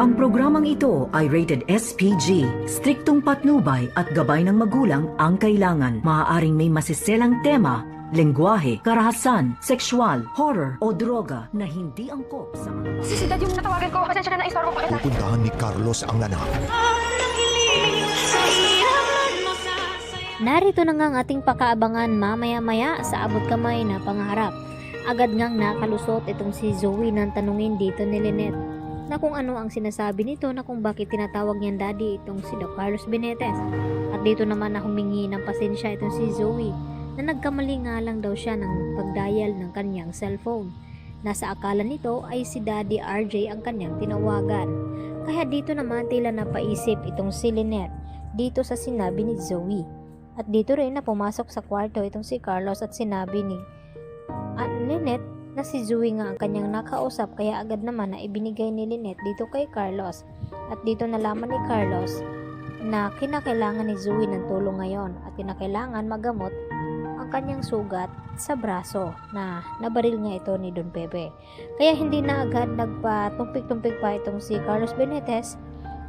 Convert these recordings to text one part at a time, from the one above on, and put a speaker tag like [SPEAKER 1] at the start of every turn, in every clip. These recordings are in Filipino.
[SPEAKER 1] Ang programang ito ay rated SPG. Striktong patnubay at gabay ng magulang ang kailangan. Maaaring may masiselang tema, lengguwahe, karahasan, sexual, horror o droga na hindi angkop sa mga...
[SPEAKER 2] Si Dad yung natawagan ko. Pasensya ka na, istorbo pa kita.
[SPEAKER 3] Pupuntahan ni Carlos ang anak.
[SPEAKER 4] Narito na nga ang ating pakaabangan mamaya-maya sa abot kamay na pangarap. Agad ngang nakalusot itong si Zoe nang tanungin dito ni Lynette na kung ano ang sinasabi nito na kung bakit tinatawag niyang daddy itong si Doc Carlos Benitez. At dito naman na humingi ng pasensya itong si Zoe na nagkamali nga lang daw siya ng pagdial ng kanyang cellphone. Nasa akala nito ay si Daddy RJ ang kanyang tinawagan. Kaya dito naman tila napaisip itong si Lynette dito sa sinabi ni Zoe. At dito rin na pumasok sa kwarto itong si Carlos at sinabi ni Lynette na si Zoe nga ang kanyang nakausap, kaya agad naman na ibinigay ni Lynette dito kay Carlos. At dito nalaman ni Carlos na kinakailangan ni Zoe ng tulong ngayon at kinakailangan magamot ang kanyang sugat sa braso na nabaril nga ito ni Don Pepe. Kaya hindi na agad nagpatumpik-tumpik pa itong si Carlos Benitez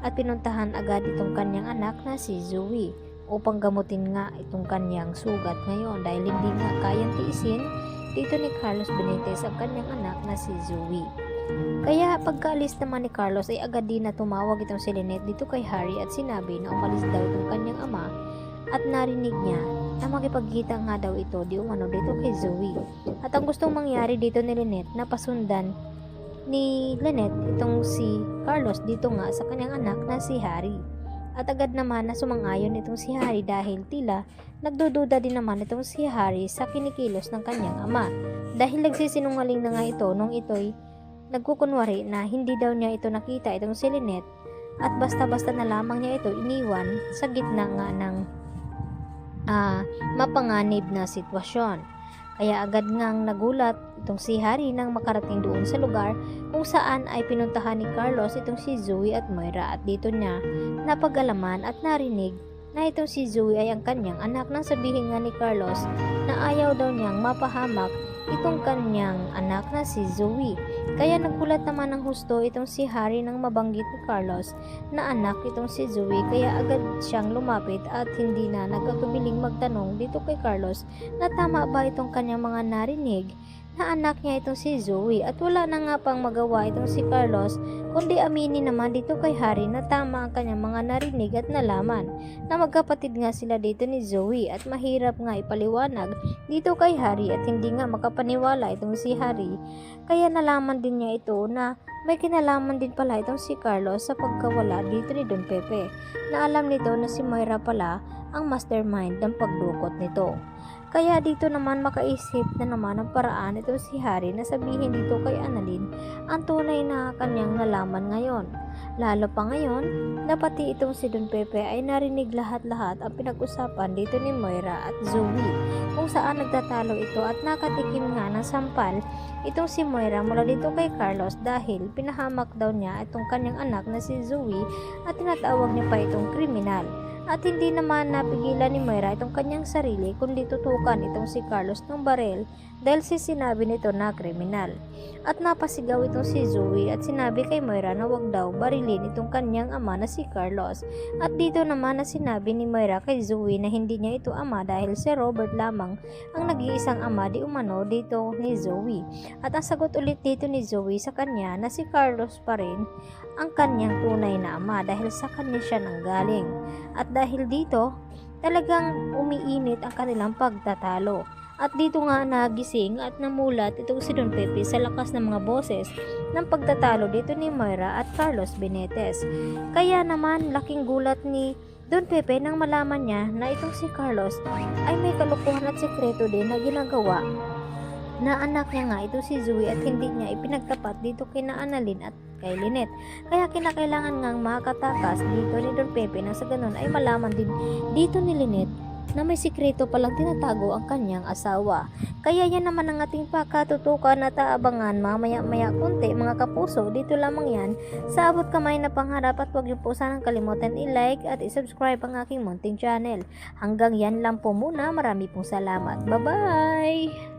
[SPEAKER 4] at pinuntahan agad itong kanyang anak na si Zoe upang gamutin nga itong kanyang sugat ngayon dahil hindi nga kayang tiisin dito ni Carlos Benitez ang kanyang anak na si Zoe. Kaya pagkaalis naman ni Carlos ay agad din na tumawag itong si Lynette dito kay Harry at sinabi na umalis daw itong kanyang ama at narinig niya na makipagkita nga daw ito di umano dito kay Zoe. At ang gustong mangyari dito ni Lynette na pasundan ni Lynette itong si Carlos dito nga sa kanyang anak na si Harry. At agad naman na sumang-ayon itong si Harry dahil tila nagdududa din naman itong si Harry sa kinikilos ng kanyang ama. Dahil nagsisinungaling na nga ito nung ito'y nagkukunwari na hindi daw niya ito nakita itong si Lynette at basta-basta na lamang niya ito iniwan sa gitna nga ng mapanganib na sitwasyon. Kaya agad ngang nagulat itong si Harry nang makarating doon sa lugar kung saan ay pinuntahan ni Carlos itong si Zoe at Moira at dito niya napag-alaman at narinig na itong si Zoe ay ang kanyang anak nang sabihin nga ni Carlos na ayaw daw niyang mapahamak itong kanyang anak na si Zoe. Kaya nagulat naman ng husto itong si Harry nang mabanggit ni Carlos na anak itong si Zoe, kaya agad siyang lumapit at hindi na nagkakabiling magtanong dito kay Carlos na tama ba itong kanyang mga narinig na anak niya itong si Zoe. At wala na nga pang magawa itong si Carlos kundi aminin naman dito kay Harry na tama ang kanyang mga narinig at nalaman na magkapatid nga sila dito ni Zoe at mahirap nga ipaliwanag dito kay Harry at hindi nga makapaniwala itong si Harry. Kaya nalaman din niya ito na may kinalaman din pala itong si Carlos sa pagkawala dito ni Don Pepe, na alam nito na si Moira pala ang mastermind ng pagdukot nito. Kaya dito naman makaisip na naman ang paraan ito si Harry na sabihin dito kay Annalyn ang tunay na kanyang nalaman ngayon. Lalo pa ngayon na pati itong si Don Pepe ay narinig lahat-lahat ang pinag-usapan dito ni Moira at Zoe, kung saan nagtatalo ito at nakatikim nga ng sampal itong si Moira mula dito kay Carlos dahil pinahamak daw niya itong kanyang anak na si Zoe at tinatawag niya pa itong kriminal. At hindi naman napigilan ni Moira itong kanyang sarili kundi tutukan itong si Carlos ng barel dahil sinabi nito na kriminal. At napasigaw itong si Zoe at sinabi kay Moira na wag daw barilin itong kanyang ama na si Carlos. At dito naman na sinabi ni Moira kay Zoe na hindi niya ito ama dahil si Robert lamang ang nag-iisang ama di umano dito ni Zoe. At ang sagot ulit dito ni Zoe sa kanya na si Carlos pa rin ang kanyang tunay na ama dahil sa kanya siya nanggaling. At dahil dito, talagang umiinit ang kanilang pagtatalo. At dito nga nagising at namulat itong si Don Pepe sa lakas ng mga boses ng pagtatalo dito ni Moira at Carlos Benitez. Kaya naman laking gulat ni Don Pepe nang malaman niya na itong si Carlos ay may kalukuhan at sekreto din na ginagawa na anak niya nga ito si Zoe at hindi niya ipinagtapat dito kina Annalyn at kay Lynette. Kaya kinakailangan ngang makatakas dito ni Don Pepe nang sa ganun ay malaman din dito ni Lynette na may sikreto palang tinatago ang kanyang asawa. Kaya yan naman ang ating pakatutukan at aabangan mamaya-maya kunti mga kapuso. Dito lamang yan sa abot kamay na pangarap at huwag niyo po sanang kalimutan i-like at i-subscribe ang aking munting channel. Hanggang yan lang po muna. Marami pong salamat. Bye-bye!